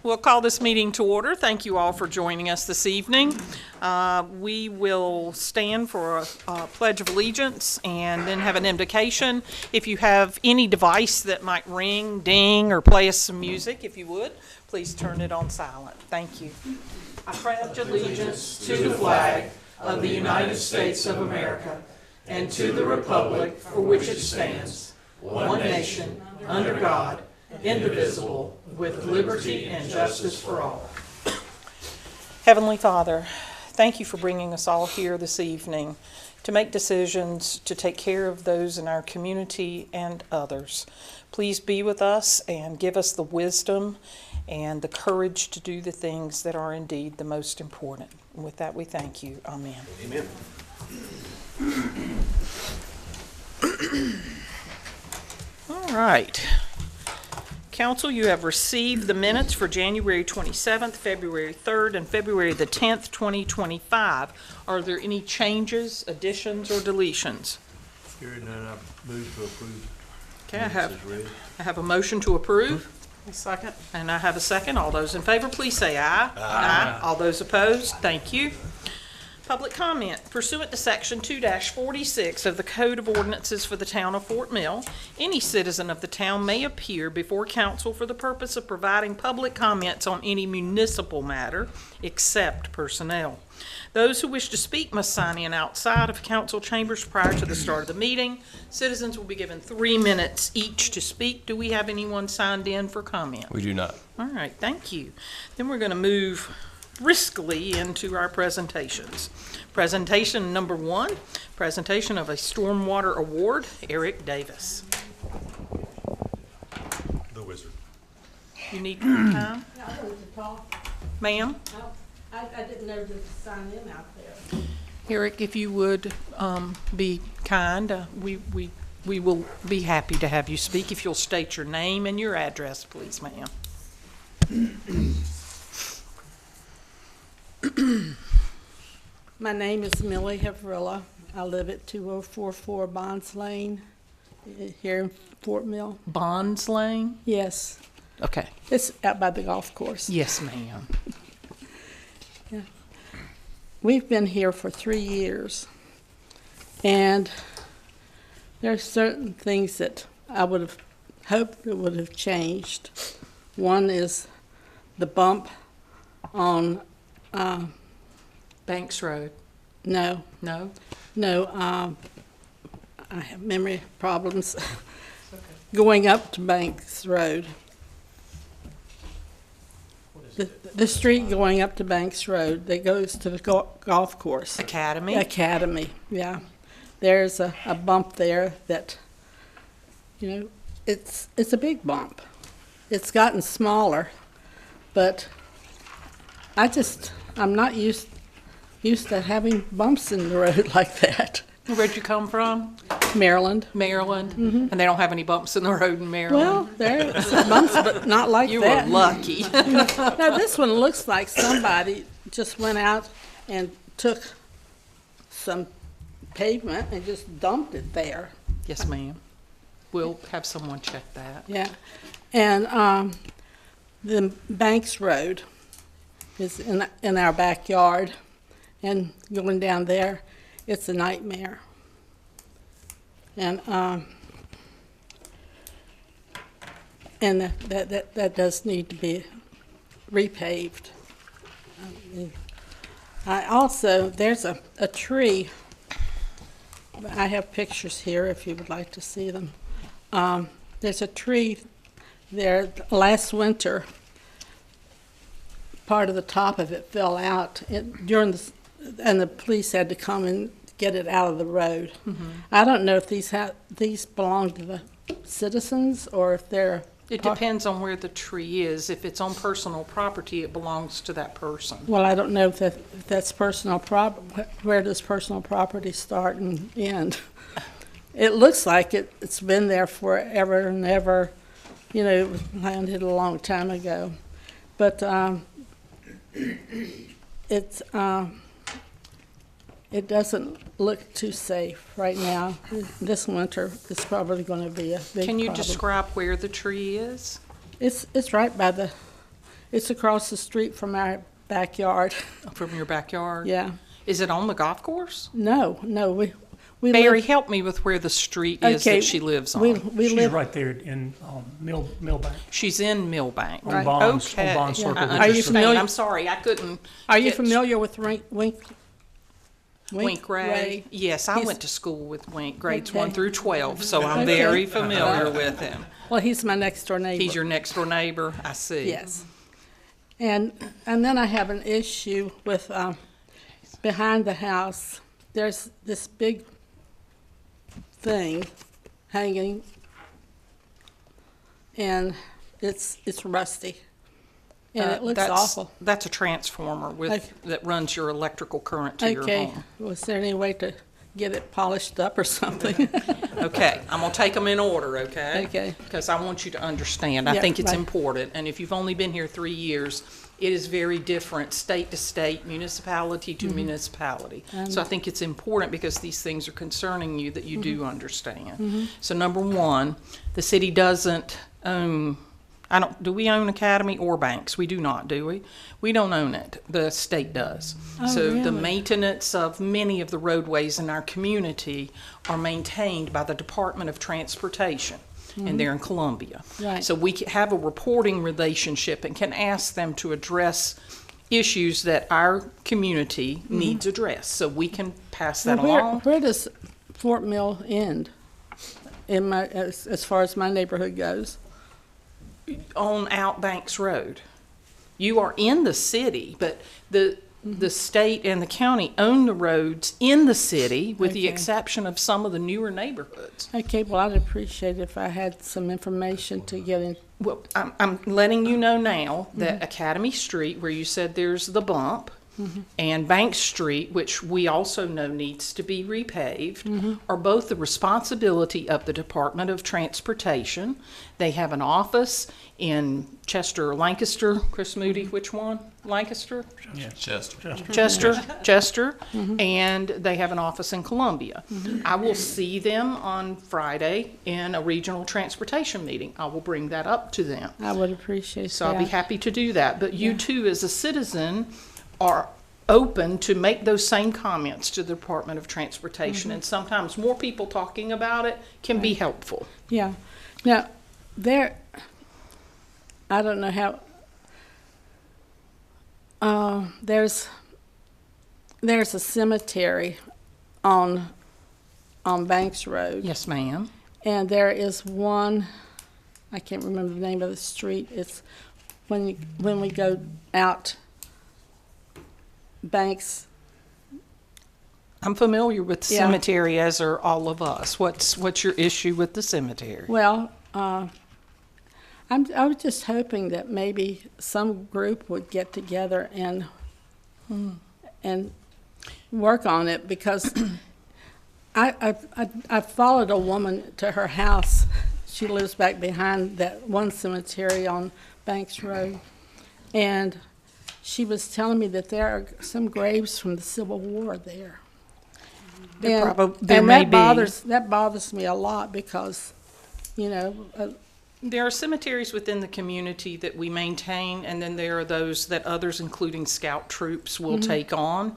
We'll call this meeting to order. Thank you all for joining us this evening. We will stand for a Pledge of Allegiance and then have an invocation. If you have any device that might ring, ding, or play us some music, if you would, please turn it on silent. Thank you. I pledge allegiance to the flag of the United States of America and to the republic for which it stands, one nation, under God, indivisible, with liberty and justice for all. Heavenly Father, thank you for bringing us all here this evening to make decisions to take care of those in our community and others. Please be with us and give us the wisdom and the courage to do the things that are indeed the most important. And with that, we thank you. Amen. Amen. All right. Council, you have received the minutes for January 27th, February 3rd, and February the 10th, 2025. Are there any changes, additions, or deletions? Hearing none, I move to approve. Okay, Minutes as read. I have a motion to approve, A second. and I have a second. All those in favor, please say aye. Aye. All those opposed, thank you. Public comment. Pursuant to Section 2-46 of the Code of Ordinances for the Town of Fort Mill, any citizen of the town may appear before council for the purpose of providing public comments on any municipal matter except personnel. Those who wish to speak must sign in outside of council chambers prior to the start of the meeting. Citizens will be given 3 minutes each to speak. Do we have anyone signed in for comment? We do not. All right, thank you. Then we're going to move briskly into our presentations. Presentation number 1, presentation of a Stormwater Award, Eric Davis. The wizard. You need more time? Yeah, I wanted to talk. Ma'am? I didn't know to sign in out there. Eric, if you would be kind, we will be happy to have you speak. If you'll state your name and your address, please, ma'am. My name is Millie Havrilla. I live at 2044 Bonds Lane here in Fort Mill. Bonds Lane? Yes, Okay. it's out by the golf course. Yes, ma'am. We've been here for 3 years, and there are certain things that I would have hoped that would have changed. One is the bump on, Banks Road? no, No? I have memory problems. Going up to Banks Road. The street going up to Banks Road that goes to the golf course. Academy? Academy, yeah. There's a bump there that, it's a big bump. It's gotten smaller, but I'm not used to having bumps in the road like that. Where'd you come from? Maryland. Maryland? And they don't have any bumps in the road in Maryland? Well, there's bumps, but not like You that. were lucky. Now, this one looks like somebody just went out and took some pavement and just dumped it there. Yes, ma'am. We'll have someone check that. Yeah. And the Banks Road is in our backyard, and going down there, it's a nightmare. And that does need to be repaved. There's a tree. I have pictures here if you would like to see them. There's a tree there last winter. Part of the top of it fell out and the police had to come and get it out of the road. Mm-hmm. I don't know if these belong to the citizens or if they're. It depends on where the tree is. If it's on personal property, it belongs to that person. Well, I don't know if that's personal property. Where does personal property start and end? It looks like it's been there forever and ever. It was planted a long time ago. But it doesn't look too safe right now. This winter is probably going to be a big problem. Can you describe where the tree is? It's right by It's across the street from our backyard. From your backyard? Yeah. Is it on the golf course? No, we Mary, live, help me with where the street is Okay, that she lives we, on. we She's live. right there in Millbank. She's in Millbank. On Right. Bonds, Okay. on Bond Yeah. Circle. I which Are you is- understand. familiar- I'm sorry, I couldn't. Are you get- familiar with Wink Ray? Yes, I He's- went to school with Wink, grades Okay. 1 through 12, so I'm Okay. very familiar with him. Well, he's my next door neighbor. He's your next door neighbor, I see. Yes. And then I have an issue with, behind the house, there's this big thing hanging, and it's rusty. And it looks That's- awful. That's a transformer Okay. that runs your electrical current to your Okay, home. was there any way to get it polished up or something? Okay, I'm gonna take them in order, okay? Okay. Because I want you to understand, I Yeah, think it's right. important, and if you've only been here 3 years, it is very different, state to state, municipality Mm-hmm. to municipality. So I think it's important, because these things are concerning you, that you Mm-hmm. do understand. So number one, the city doesn't own, do we own Academy or Banks? We do not, do we? We don't own it. The state does. So the really? maintenance of many of the roadways in our community are maintained by the Department of Transportation, and they're in Columbia. Right. So we have a reporting relationship and can ask them to address issues that our community needs addressed. So we can pass that Well, along. where does Fort Mill end in my, as far as my neighborhood goes? On Outbanks Road. You are in the city, but the state and the county own the roads in the city, with the Okay. exception of some of the newer neighborhoods. Okay, well, I'd appreciate it if I had some information to get in. Well, I'm letting you know now that Academy Street, where you said there's the bump, and Bank Street, which we also know needs to be repaved, are both the responsibility of the Department of Transportation. They have an office in Chester, Lancaster. Chris Moody, which one? Lancaster? Chester, and they have an office in Columbia. I will see them on Friday in a regional transportation meeting. I will bring that up to them. I would appreciate that. So I'll be happy to do that. But you too, as a citizen, are open to make those same comments to the Department of Transportation. And sometimes more people talking about it can be helpful. Yeah. Now, I don't know how, there's a cemetery on Banks Road. Yes, ma'am. And there is one, I can't remember the name of the street. It's when we go out Banks. I'm familiar with the Yeah. cemetery, as are all of us. What's your issue with the cemetery? Well, I was just hoping that maybe some group would get together and work on it, because I followed a woman to her house. She lives back behind that one cemetery on Banks Road, and she was telling me that there are some graves from the Civil War there. There And may that bothers me a lot, because, you know, There are cemeteries within the community that we maintain, and then there are those that others, including scout troops, will take on.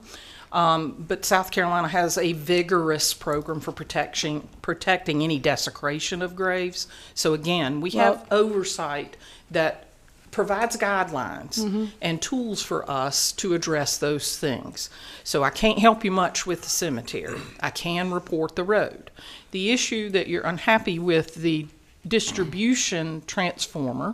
But South Carolina has a vigorous program for protecting any desecration of graves. So again, we have oversight that provides guidelines and tools for us to address those things. So I can't help you much with the cemetery. I can report the road. The issue that you're unhappy with, the distribution transformer,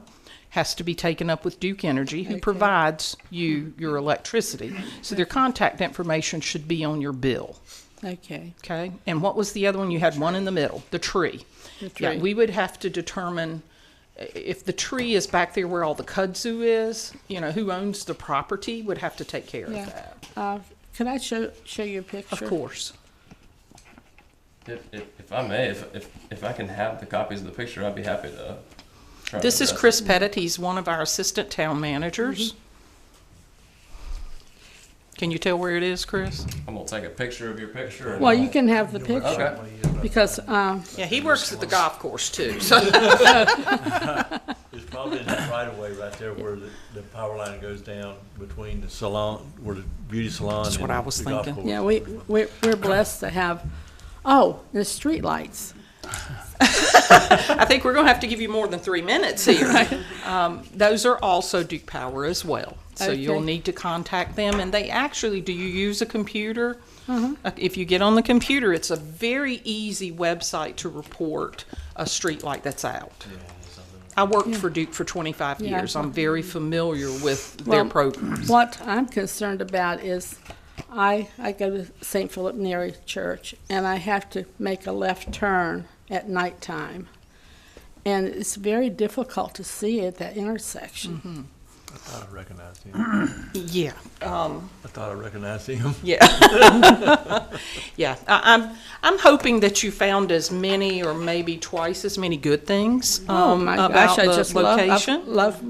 has to be taken up with Duke Energy, who provides you your electricity. So their contact information should be on your bill. okay. Okay? And what was the other one? You had one in the middle, the tree. The Yeah, tree. we would have to determine if the tree is back there where all the kudzu is, who owns the property would have to take care of Yeah. that. Could I show you a picture? Of course. If I may, if I can have the copies of the picture, I'd be happy to try to This is address Chris Pettit. He's one of our assistant town managers. Can you tell where it is, Chris? it. I'm gonna take a picture of your picture. And Well, you can have the picture, Okay. because, Yeah, he works at the golf course too. So Just Probably in that right of way right there where the power line goes down between the salon, where the beauty salon That's and what I was the golf thinking. course. Yeah, we're blessed to have, oh, the streetlights. I think we're going to have to give you more than 3 minutes here. Those are also Duke Power as well. So you'll Okay. need to contact them. And they actually, do you use a computer? If you get on the computer, it's a very easy website to report a street light that's out. I worked for Duke for 25 Yeah. years. I'm very familiar with their Well, programs. What I'm concerned about is I go to St. Philip Neri Church, and I have to make a left turn at nighttime. And it's very difficult to see at that intersection. I thought I recognized him. Yeah. I thought I recognized him. Yeah. Yeah. I'm hoping that you found as many or maybe twice as many good things Oh my about gosh, I the just location. love,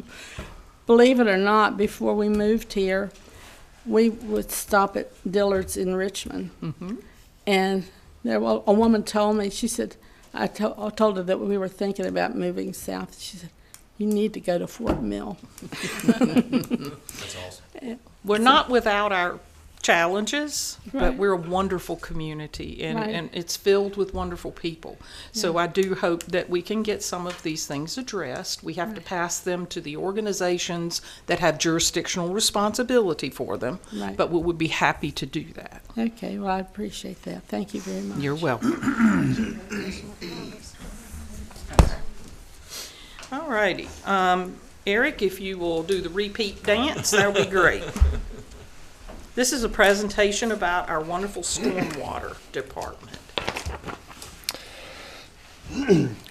believe it or not, before we moved here, we would stop at Dillard's in Richmond. And a woman told me, she said, I told her that we were thinking about moving south. She said, you need to go to Fort Mill. That's awesome. We're not without our challenges, but Right. we're a wonderful community and, Right. and it's filled with wonderful people. So I do hope that we can get some of these things addressed. We have to pass them to the organizations that have jurisdictional responsibility for them, Right. but we would be happy to do that. Okay, well, I appreciate that. Thank you very much. You're welcome. All righty. Eric, if you will do the repeat dance, that would be great. This is a presentation about our wonderful stormwater department.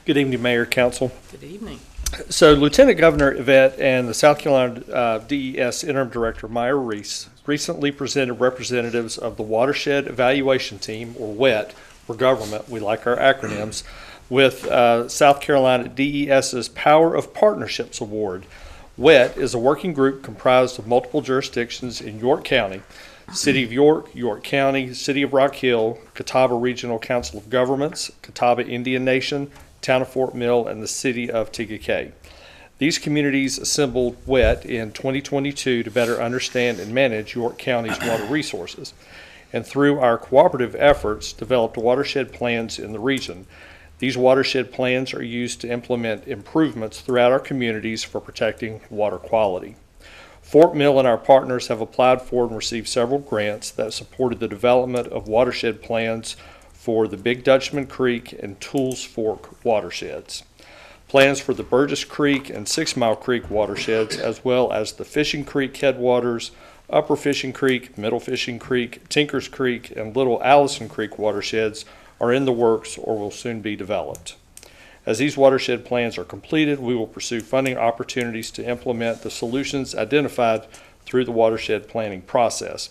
Good evening, Mayor, Council. Good evening. So Lieutenant Governor Yvette and the South Carolina DES Interim Director Meyer Reese recently presented representatives of the Watershed Evaluation Team, or WET, for government, we like our acronyms, with South Carolina DES's Power of Partnerships Award. WET is a working group comprised of multiple jurisdictions in York County, City of York, York County, City of Rock Hill, Catawba Regional Council of Governments, Catawba Indian Nation, Town of Fort Mill, and the City of Tegakay. These communities assembled WET in 2022 to better understand and manage York County's water resources, and through our cooperative efforts, developed watershed plans in the region. These watershed plans are used to implement improvements throughout our communities for protecting water quality. Fort Mill and our partners have applied for and received several grants that supported the development of watershed plans for the Big Dutchman Creek and Tools Fork watersheds. Plans for the Burgess Creek and 6 Mile Creek watersheds, as well as the Fishing Creek headwaters, Upper Fishing Creek, Middle Fishing Creek, Tinkers Creek, and Little Allison Creek watersheds are in the works or will soon be developed. As these watershed plans are completed, we will pursue funding opportunities to implement the solutions identified through the watershed planning process.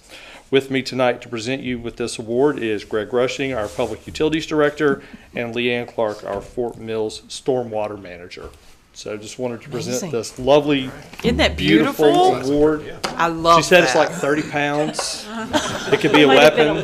With me tonight to present you with this award is Greg Rushing, our Public Utilities Director, and Leanne Clark, our Fort Mills Stormwater Manager. So just wanted to present Amazing. this lovely, Isn't that beautiful beautiful? award. I love She said that. it's like 30 pounds. It could be a weapon.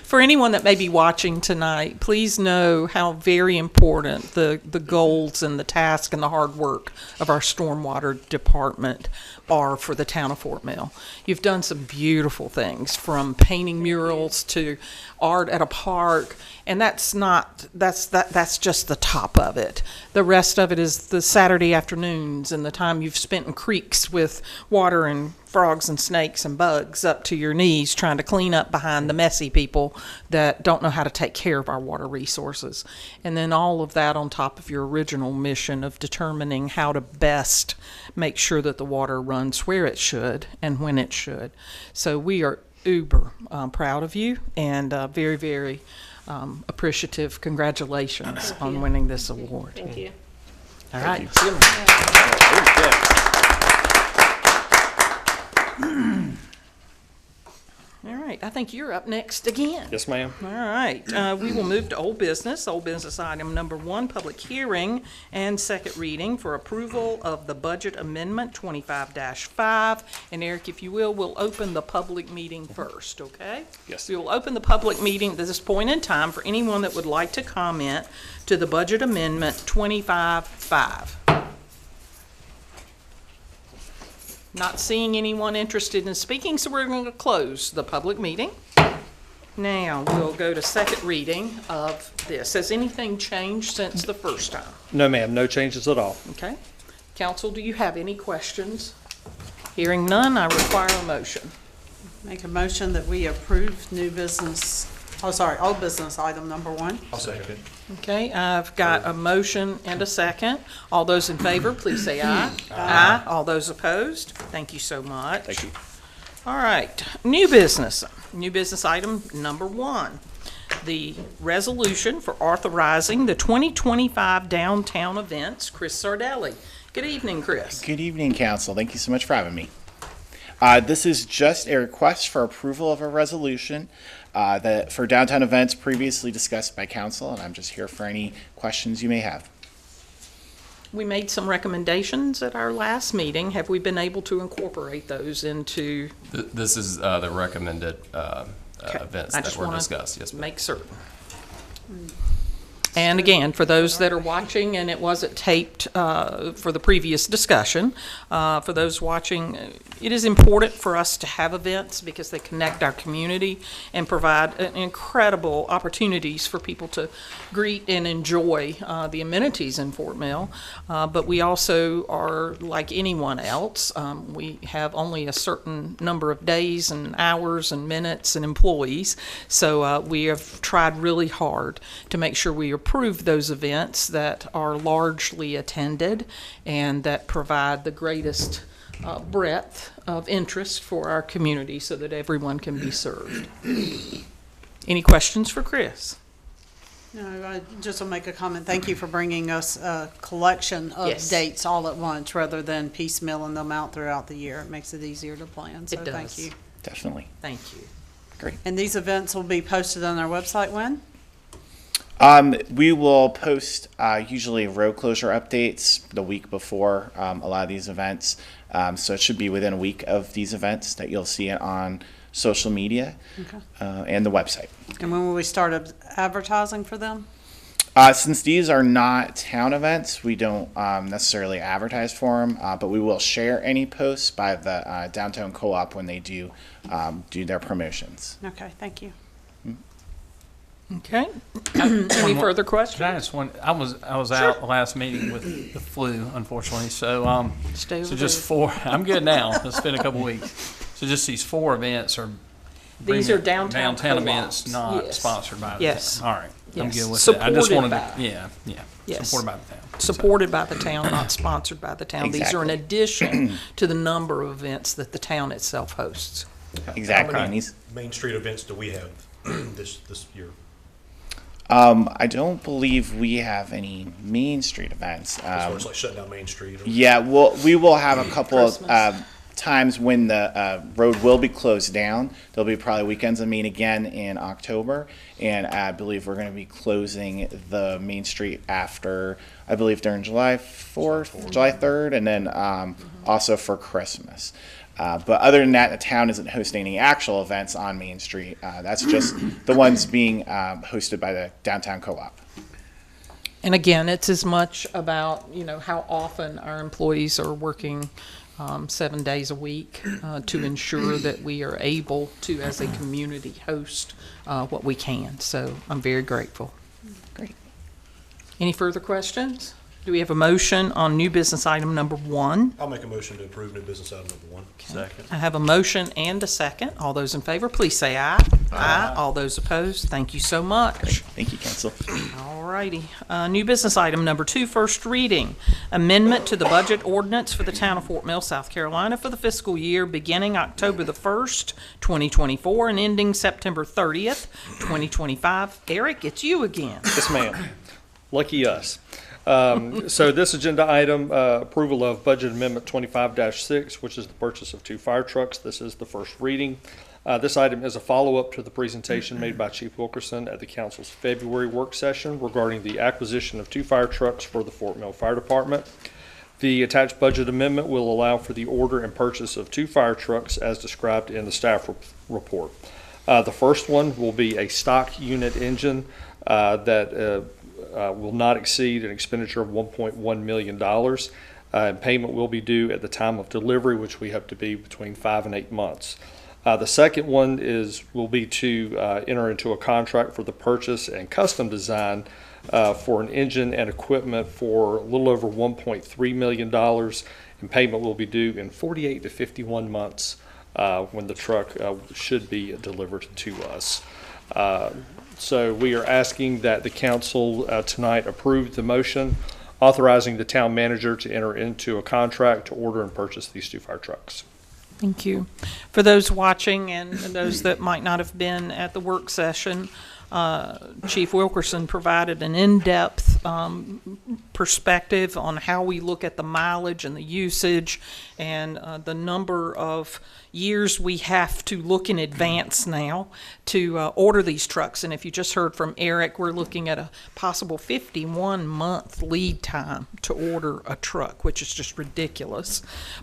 For anyone that may be watching tonight, please know how very important the goals and the task and the hard work of our stormwater department are for the town of Fort Mill. You've done some beautiful things, from painting murals to art at a park, and that's just the top of it. The rest of it is the Saturday afternoons and the time you've spent in creeks with water and frogs and snakes and bugs up to your knees trying to clean up behind the messy people that don't know how to take care of our water resources. And then all of that on top of your original mission of determining how to best make sure that the water runs where it should and when it should. So we are uber proud of you and very, very appreciative. Congratulations on winning this award. Thank you. All right. All right. right, I think you're up next again. Yes, ma'am. All right, we will move to old business. Old business item number 1, public hearing and second reading for approval of the budget amendment 25-5. And Eric, if you will, we'll open the public meeting first, okay? Yes. We will open the public meeting at this point in time for anyone that would like to comment to the budget amendment 25-5. Not seeing anyone interested in speaking, so we're going to close the public meeting. Now, we'll go to second reading of this. Has anything changed since the first time? No, ma'am, no changes at all. Okay. Council, do you have any questions? Hearing none, I require a motion. Make a motion that we approve old business item number 1. I'll second. Okay, I've got a motion and a second. All those in favor, please say aye. Aye. All those opposed? Thank you so much. Thank you. All right, new business. New business item number 1. The resolution for authorizing the 2025 downtown events. Chris Sardelli. Good evening, Chris. Good evening, Council. Thank you so much for having me. This is just a request for approval of a resolution for downtown events previously discussed by Council, and I'm just here for any questions you may have. We made some recommendations at our last meeting. Have we been able to incorporate those into? This is the recommended Okay. events I that just were wanna discussed. Yes, ma'am. Make certain. And again, for those that are watching, and it wasn't taped for the previous discussion, for those watching, it is important for us to have events because they connect our community and provide incredible opportunities for people to greet and enjoy the amenities in Fort Mill. But we also are like anyone else. We have only a certain number of days and hours and minutes and employees. So we have tried really hard to make sure we approve those events that are largely attended and that provide the greatest breadth of interest for our community so that everyone can be served. Any questions for Chris? No, I just will make a comment. Thank you for bringing us a collection of Yes. dates all at once rather than piecemealing them out throughout the year. It makes it easier to plan, so It thank does. you. Definitely. Thank you. Great. And these events will be posted on our website when? We will post usually road closure updates the week before a lot of these events. So it should be within a week of these events that you'll see it on social media and the website. And when will we start advertising for them? Since these are not town events, we don't necessarily advertise for them, but we will share any posts by the downtown co-op when they do their promotions. Okay, thank you. Okay. Any further Could I questions? ask one? I was out last meeting with the flu, unfortunately. So Stay over so just there. 4. I'm good now. It's been a couple weeks. So just these 4 events are. These are downtown events, co-ops. not Yes. sponsored by the Yes. town. All right, I'm Yes. good with that. I just Supported wanted by. to. Yeah. Yes. Supported by the town. Supported by the town, not sponsored by the town. These are in Exactly. addition to the number of events that the town itself hosts. Exactly. And these, Main Street events do we have this year? I don't believe we have any Main Street events. So it's like shutting down Main Street? Or Yeah, we will have a couple of Christmas. times when the road will be closed down. There'll be probably weekends of Main again in October, and I believe we're going to be closing the Main Street after, I believe during July 4th, July 3rd, and then also for Christmas. But other than that, the town isn't hosting any actual events on Main Street. That's just the ones being hosted by the downtown co-op. And again, it's as much about, how often our employees are working 7 days a week to ensure that we are able to, as a community, host what we can. So I'm very grateful. Great. Any further questions? Do we have a motion on new business item number 1? I'll make a motion to approve new business item number 1. Second. I have a motion and a second. All those in favor, please say aye. Aye. All those opposed, thank you so much. Thank you, Council. All righty. New business item number 2, first reading. Amendment to the budget ordinance for the town of Fort Mill, South Carolina for the fiscal year beginning October the 1st, 2024 and ending September 30th, 2025. Eric, it's you again. Yes, ma'am. Lucky us. So this agenda item, approval of budget amendment 25-6, which is the purchase of 2 fire trucks. This is the first reading. This item is a follow-up to the presentation made by Chief Wilkerson at the council's February work session regarding the acquisition of 2 fire trucks for the Fort Mill Fire Department. The attached budget amendment will allow for the order and purchase of 2 fire trucks as described in the staff report. The first one will be a stock unit engine that will not exceed an expenditure of $1.1 million. And payment will be due at the time of delivery, which we hope to be between 5 and 8 months. The second one will be to enter into a contract for the purchase and custom design for an engine and equipment for a little over $1.3 million, and payment will be due in 48 to 51 months when the truck should be delivered to us. So we are asking that the council tonight approve the motion authorizing the town manager to enter into a contract to order and purchase these 2 fire trucks. Thank you. For those watching and those that might not have been at the work session, Chief Wilkerson provided an in-depth perspective on how we look at the mileage and the usage and the number of years we have to look in advance now to order these trucks. And if you just heard from Eric, we're looking at a possible 51-month lead time to order a truck, which is just ridiculous.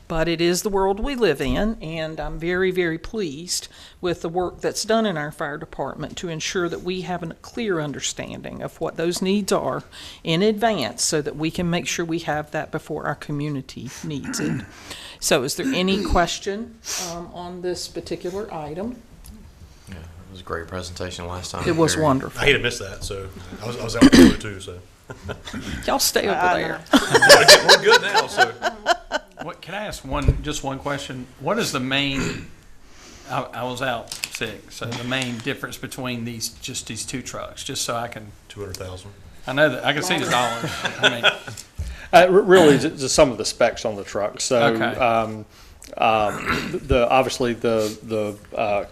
But it is the world we live in, and I'm very, very pleased with the work that's done in our fire department to ensure that we have a clear understanding of what those needs are in advance so that we can make sure we have that before our community needs it. So is there any question on this particular item? Yeah, it was a great presentation last time. It was I wonderful. hate to miss that, so I was out there too, so. Y'all stay over there. We're good now, so. What, can I ask just one question? What is the main, I was out sick, so the main difference between these 2 trucks, just so I can, 200,000. I know that, I can see the dollars. I mean, Really, just some of the specs on the truck. So, Okay. Obviously the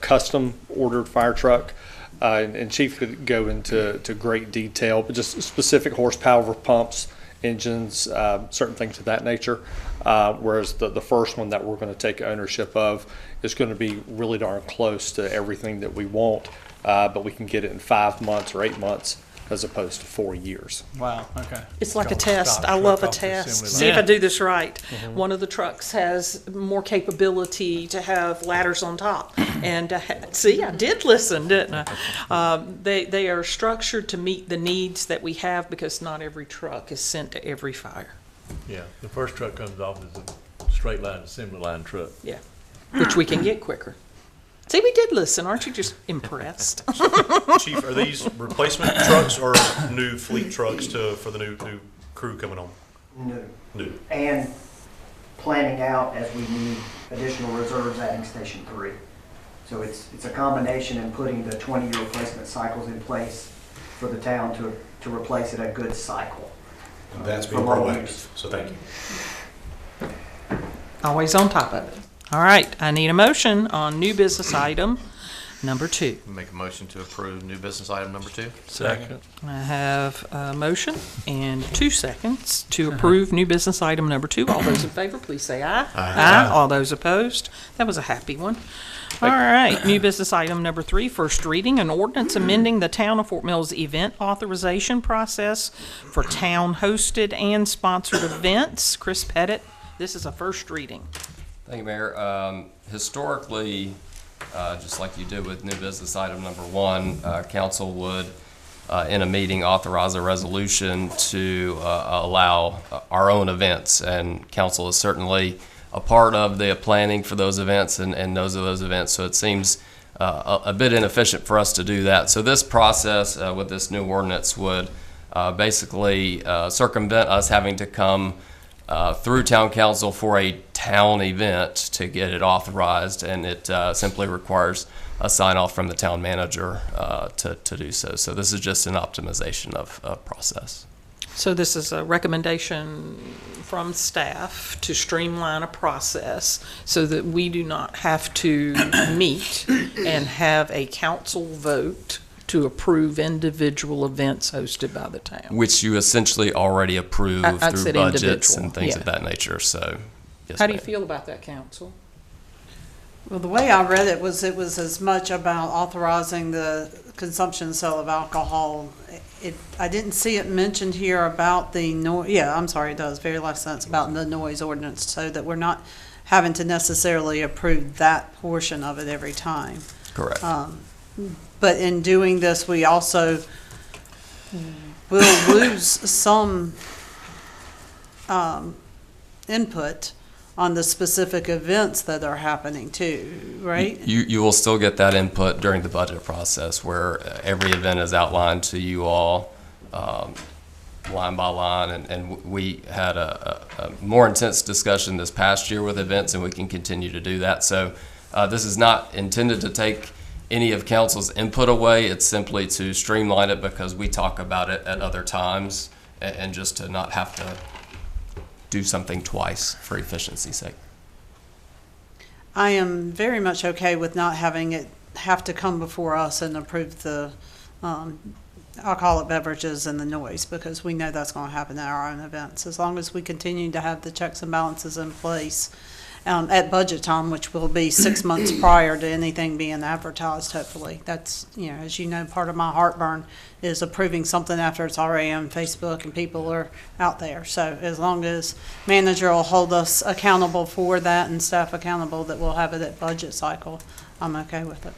custom ordered fire truck, and Chief could go into great detail, but just specific horsepower pumps, engines, certain things of that nature. Whereas the first one that we're going to take ownership of is going to be really darn close to everything that we want, but we can get it in 5 months or 8 months as opposed to 4 years. wow, okay. It's like a Truck test. stop, I love a truck off the test. assembly See if I line. do this right. One of the trucks has more capability to have ladders on top. And see, I did listen, didn't I? They are structured to meet the needs that we have because not every truck is sent to every fire. Yeah, the first truck comes off as a straight line assembly line truck. Yeah, which we can get quicker. See, we did listen. Aren't you just impressed? Chief, are these replacement trucks or new fleet trucks for the new crew coming on? New. New. And planning out as we need additional reserves, adding Station 3. So it's a combination in putting the 20-year replacement cycles in place for the town to replace it a good cycle. And that's for being long proactive, use. so thank you. Always on top of it. All right, I need a motion on new business item number 2. Make a motion to approve new business item number 2. Second. I have a motion and 2 seconds to approve new business item number 2. All those in favor, please say aye. Aye. All those opposed? That was a happy one. All right, new business item number 3, first reading, an ordinance amending the Town of Fort Mill's event authorization process for town-hosted and sponsored events. Chris Pettit, this is a first reading. Thank you, Mayor. Historically, just like you did with new business item number 1, council would, in a meeting, authorize a resolution to allow our own events, and council is certainly a part of the planning for those events and knows of those events, so it seems a bit inefficient for us to do that. So this process with this new ordinance would basically circumvent us having to come through town council for a town event to get it authorized, and it simply requires a sign off from the town manager to do so. So this is just an optimization of process. So this is a recommendation from staff to streamline a process so that we do not have to meet and have a council vote to approve individual events hosted by the town. Which you essentially already approve I through said budgets individual, and things yeah. of that nature, so. Yes, How do you ma'am. feel about that, council? Well, the way I read it was as much about authorizing the consumption and sale of alcohol. I didn't see it mentioned here about the yeah, I'm sorry, it does, very last sentence about the noise ordinance, so that we're not having to necessarily approve that portion of it every time. Correct. But in doing this, we also will lose some input on the specific events that are happening too, right? You will still get that input during the budget process where every event is outlined to you all line by line. And we had a more intense discussion this past year with events, and we can continue to do that. So this is not intended to take any of council's input away. It's simply to streamline it because we talk about it at other times and just to not have to do something twice for efficiency's sake. I am very much okay with not having it have to come before us and approve the alcoholic beverages and the noise, because we know that's going to happen at our own events. As long as we continue to have the checks and balances in place at budget time, which will be 6 months prior to anything being advertised, hopefully. That's, as you know, part of my heartburn is approving something after it's already on Facebook and people are out there. So as long as manager will hold us accountable for that and staff accountable that we'll have it at budget cycle, I'm okay with it.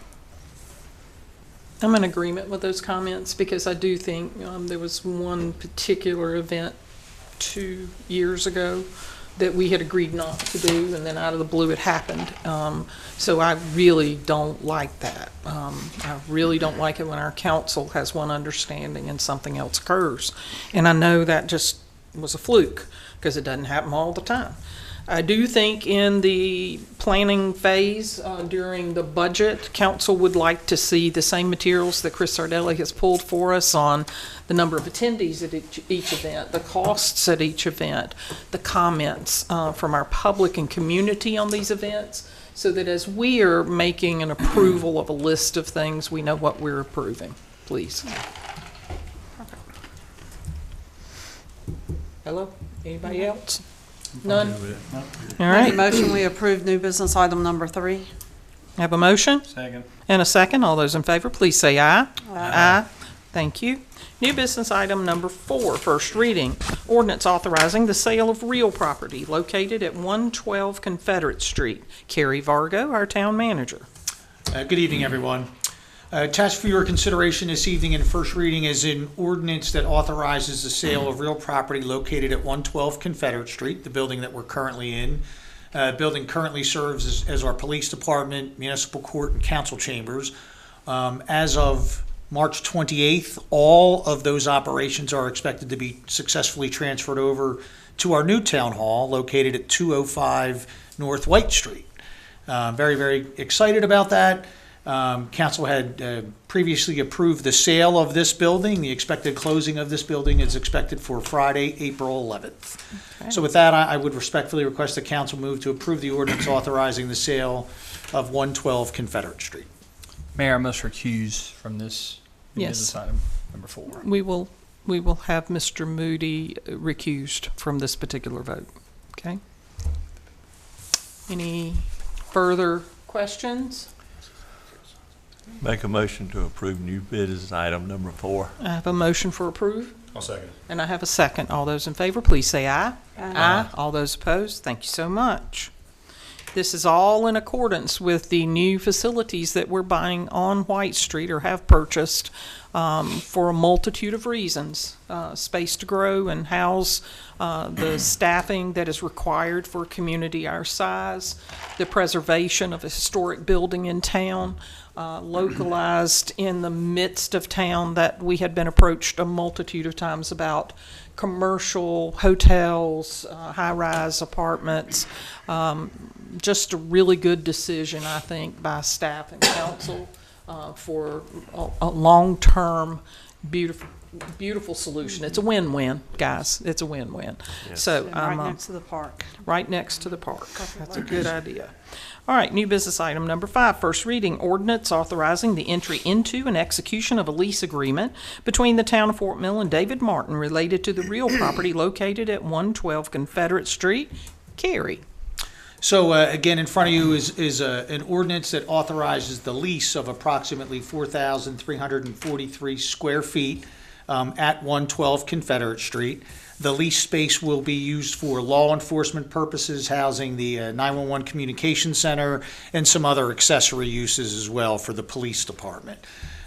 I'm in agreement with those comments because I do think there was one particular event 2 years ago that we had agreed not to do, and then out of the blue it happened. So I really don't like that. I really don't like it when our council has one understanding and something else occurs. And I know that just was a fluke because it doesn't happen all the time. I do think in the planning phase during the budget, council would like to see the same materials that Chris Sardelli has pulled for us on the number of attendees at each event, the costs at each event, the comments from our public and community on these events, so that as we are making an approval of a list of things, we know what we're approving. Please. Hello? Anybody else? None? All Make a right. motion, we approve new business item number 3. Have a motion Second. and a second. All those in favor, please say aye. Aye. Thank you. New business item number 4, first reading. Ordinance authorizing the sale of real property located at 112 Confederate Street. Carrie Vargo, our town manager. Good evening, everyone. Attached for your consideration this evening in first reading is an ordinance that authorizes the sale of real property located at 112 Confederate Street, the building that we're currently in. Building currently serves as our police department, municipal court, and council chambers. As of March 28th, all of those operations are expected to be successfully transferred over to our new town hall located at 205 North White Street. Very, very excited about that. Council had previously approved the sale of this building. The expected closing of this building is expected for Friday, April 11th. Okay. So with that, I would respectfully request the council move to approve the ordinance authorizing the sale of 112 Confederate Street. Mayor, I must recuse from this new Yes. business item number 4. We will have Mr. Moody recused from this particular vote. Okay? Any further questions? Make a motion to approve new business item number 4. I have a motion for approve, I'll second it. and I have a second. All those in favor, please say aye. Aye. All those opposed, thank you so much. This is all in accordance with the new facilities that we're buying on White Street or have purchased for a multitude of reasons. Space to grow and house the staffing that is required for a community our size, the preservation of a historic building in town, localized in the midst of town that we had been approached a multitude of times about, commercial, hotels, high-rise apartments. Just a really good decision, I think, by staff and council for a long-term, beautiful solution. It's a win-win, guys. It's a win-win. So And right next to the park. right next to the park. That's a good idea. All right, new business item number 5, first reading ordinance authorizing the entry into and execution of a lease agreement between the town of Fort Mill and David Martin related to the real property located at 112 Confederate Street. Carrie. So again, in front of you is an ordinance that authorizes the lease of approximately 4,343 square feet at 112 Confederate Street. The lease space will be used for law enforcement purposes, housing the 911 communication center and some other accessory uses as well for the police department.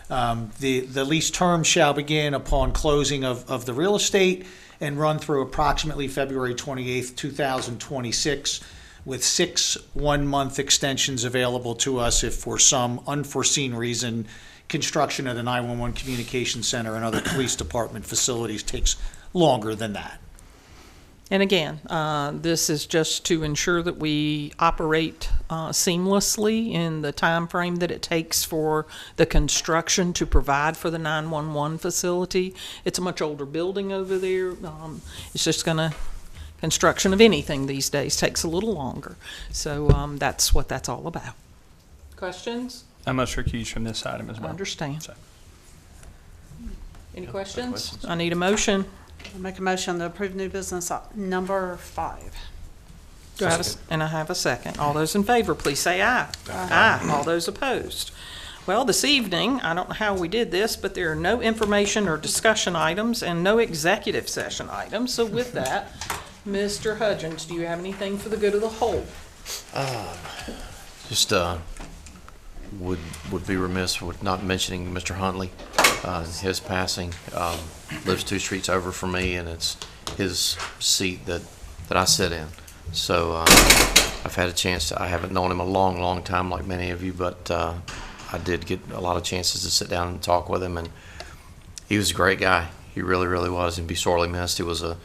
The lease term shall begin upon closing of the real estate and run through approximately February 28th, 2026, with 6 one-month extensions available to us if for some unforeseen reason construction of the 911 communication center and other police department facilities takes longer than that. And again, this is just to ensure that we operate seamlessly in the time frame that it takes for the construction to provide for the 911 facility. It's a much older building over there. It's just construction of anything these days takes a little longer. So that's what that's all about. Questions? I must recuse from this item as I well. understand. So- Any questions? I need a motion. I'll make a motion to approve new business number 5. Do I have and I have a second. All those in favor, please say aye. Aye. All those opposed. Well, this evening, I don't know how we did this, but there are no information or discussion items and no executive session items. So with that, Mr. Hudgens, do you have anything for the good of the whole? Just would be remiss with not mentioning Mr. Huntley. His passing, lives 2 streets over from me, and it's his seat that I sit in. So I've had a chance I haven't known him a long time like many of you, but I did get a lot of chances to sit down and talk with him, and he was a great guy. He really was, and be sorely missed. He was a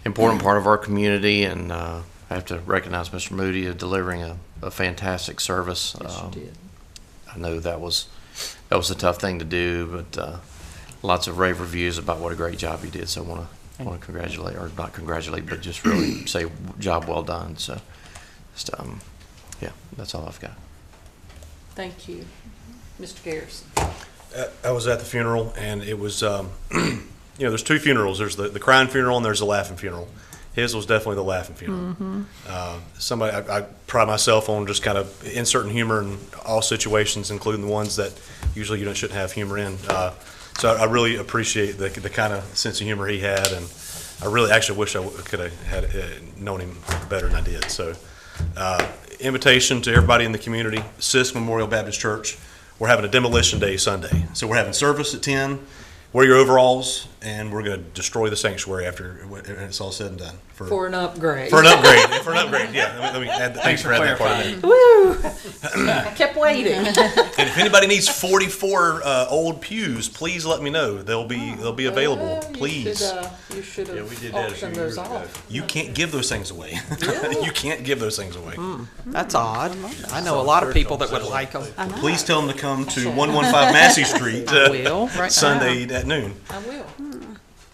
important part of our community, and I have to recognize Mr. Moody of delivering a fantastic service. Yes, you did. I know that was a tough thing to do, but lots of rave reviews about what a great job he did. So I want to congratulate, or not congratulate, but just really say job well done. So just yeah, that's all I've got. Thank you. Mr. Garrison. I was at the funeral, and it was, there's 2 funerals. There's the crying funeral and there's the laughing funeral. His was definitely the laughing funeral. I pride myself on just kind of inserting humor in all situations, including the ones that usually you shouldn't have humor in. So I really appreciate the kind of sense of humor he had, and I really actually wish I could have known him better than I did. So invitation to everybody in the community, Sisk Memorial Baptist Church. We're having a demolition day Sunday. So we're having service at 10. Wear your overalls, and we're going to destroy the sanctuary after it's all said and done. For an upgrade. For an upgrade. For an upgrade, yeah. Let me add, thanks for adding that part in there. Woo! I kept waiting. And if anybody needs 44 old pews, please let me know. They'll be available. Please. You should Yeah, we have did that a few auctioned years those ago. off. You can't give those things away. You can't give those things away. That's odd. I know a lot of people that would like them. Please tell them to come to 115 Massey Street I will, right Sunday at noon. I will.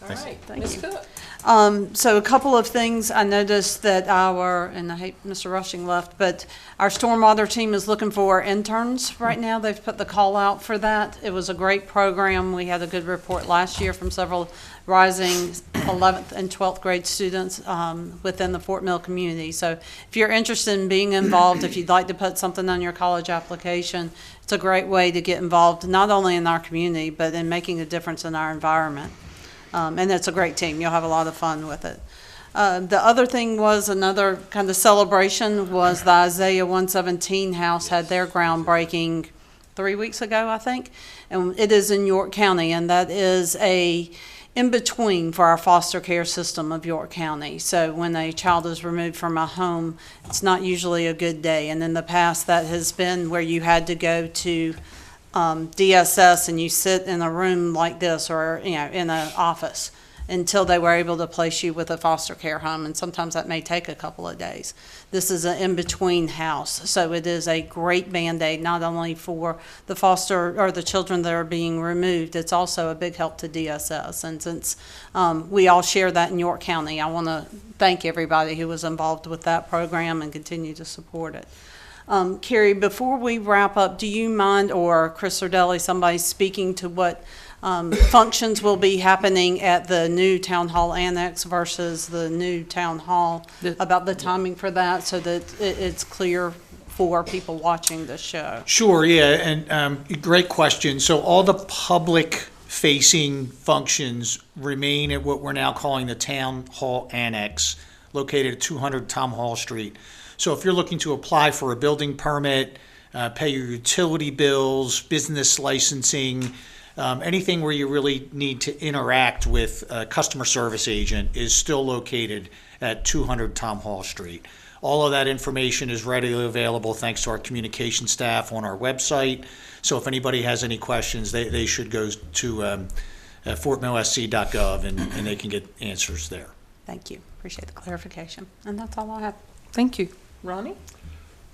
All right, Ms. Cook. So a couple of things. I noticed that and I hate Mr. Rushing left, but our stormwater team is looking for interns right now. They've put the call out for that. It was a great program. We had a good report last year from several rising 11th and 12th grade students within the Fort Mill community. So if you're interested in being involved, if you'd like to put something on your college application, it's a great way to get involved, not only in our community, but in making a difference in our environment. And it's a great team. You'll have a lot of fun with it. The other thing was another kind of celebration was the Isaiah 117 house had their groundbreaking 3 weeks ago, I think. And it is in York County, and that is a in-between for our foster care system of York County. So when a child is removed from a home, it's not usually a good day. And in the past, that has been where you had to go to DSS and you sit in a room like this or in an office until they were able to place you with a foster care home, and sometimes that may take a couple of days. This is an in-between house, so it is a great Band-Aid not only for the foster or the children that are being removed, it's also a big help to DSS. And since we all share that in York County, I want to thank everybody who was involved with that program and continue to support it. Carrie, before we wrap up, do you mind, or Chris Sardelli, somebody speaking to what Functions will be happening at the new Town Hall Annex versus the new Town Hall, about the timing for that, so that it's clear for people watching the show. Sure, yeah, and great question. So all the public-facing functions remain at what we're now calling the Town Hall Annex, located at 200 Tom Hall Street. So if you're looking to apply for a building permit, pay your utility bills, business licensing, anything where you really need to interact with a customer service agent is still located at 200 Tom Hall Street. All of that information is readily available thanks to our communication staff on our website. So if anybody has any questions, they should go to fortmillsc.gov and they can get answers there. Thank you. Appreciate the clarification. And that's all I have. Thank you. Ronnie?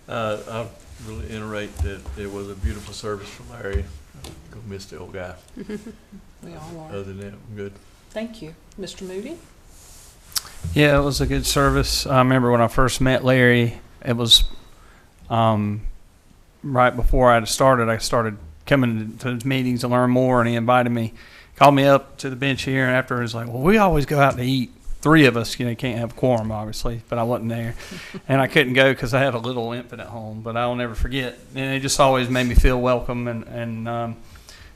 I really iterate that it was a beautiful service from Larry. Go miss the old guy. We all are. Other than that, I'm good. Thank you. Mr. Moody? Yeah, it was a good service. I remember when I first met Larry, it was right before I started coming to his meetings to learn more, and he invited me, called me up to the bench here, and after he was like, well, we always go out to eat. 3 of us, can't have a quorum, obviously, but I wasn't there. And I couldn't go because I had a little infant at home, but I'll never forget. And it just always made me feel welcome and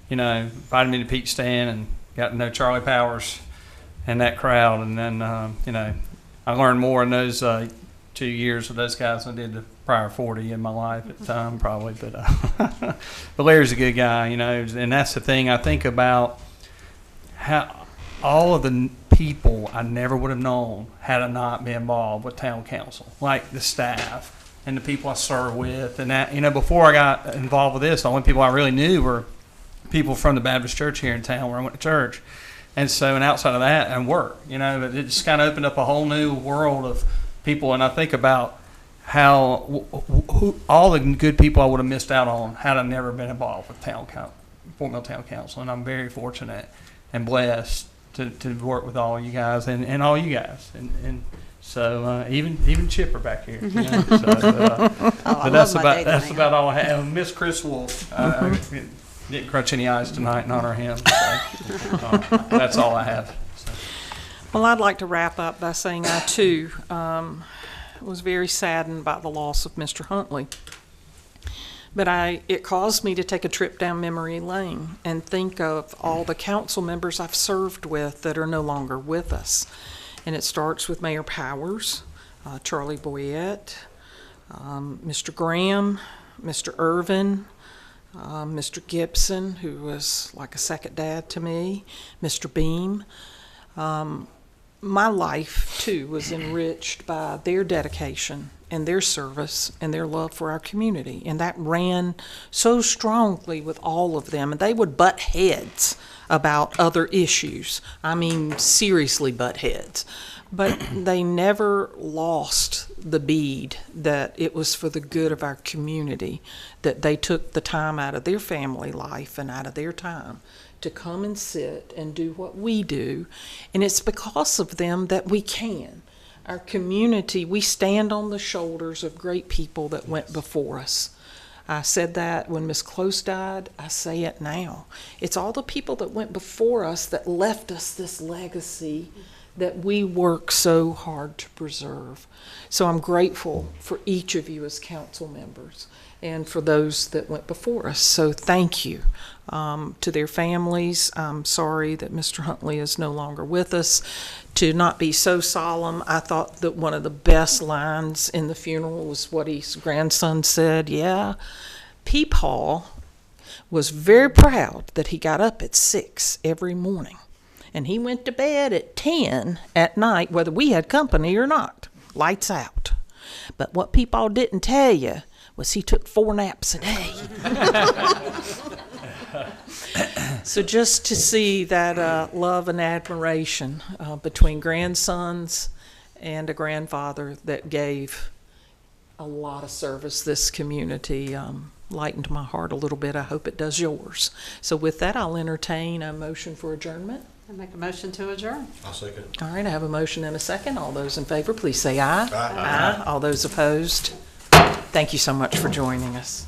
invited me to Peach Stand and got to know Charlie Powers and that crowd. And then, I learned more in those 2 years with those guys than I did the prior 40 in my life at the time, probably. But Larry's a good guy, and that's the thing I think about, how all of the people I never would have known had I not been involved with town council, like the staff and the people I serve with. And that, before I got involved with this, the only people I really knew were people from the Baptist church here in town where I went to church. And so, and outside of that, and work, but it just kind of opened up a whole new world of people. And I think about how all the good people I would have missed out on had I never been involved with Fort Mill Town Council. And I'm very fortunate and blessed to work with all you guys and all you guys. And so even Chipper back here. But that's about all I have. Miss Chris Wolf. Didn't crunch any eyes tonight and honor him. So, that's all I have. So. Well, I'd like to wrap up by saying I, too, was very saddened by the loss of Mr. Huntley. But it caused me to take a trip down memory lane and think of all the council members I've served with that are no longer with us. And it starts with Mayor Powers, Charlie Boyette, Mr. Graham, Mr. Irvin, Mr. Gibson, who was like a second dad to me, Mr. Beam. My life, too, was enriched by their dedication and their service and their love for our community. And that ran so strongly with all of them. And they would butt heads about other issues. I mean, seriously butt heads. But they never lost the bead that it was for the good of our community, that they took the time out of their family life and out of their time to come and sit and do what we do. And it's because of them that we can. Our community, we stand on the shoulders of great people that went before us. I said that when Miss Close died. I say it now. It's all the people that went before us that left us this legacy that we work so hard to preserve. So I'm grateful for each of you as council members and for those that went before us. So thank you to their families. I'm sorry that Mr. Huntley is no longer with us. To not be so solemn, I thought that one of the best lines in the funeral was what his grandson said. Yeah, Peepaw was very proud that he got up at 6 every morning. And he went to bed at 10 at night, whether we had company or not. Lights out. But what people didn't tell you was he took 4 naps a day. So just to see that love and admiration between grandsons and a grandfather that gave a lot of service this community lightened my heart a little bit. I hope it does yours. So with that, I'll entertain a motion for adjournment. I make a motion to adjourn. I'll second it. All right, I have a motion and a second. All those in favor, please say aye. Aye. All those opposed? Thank you so much for joining us.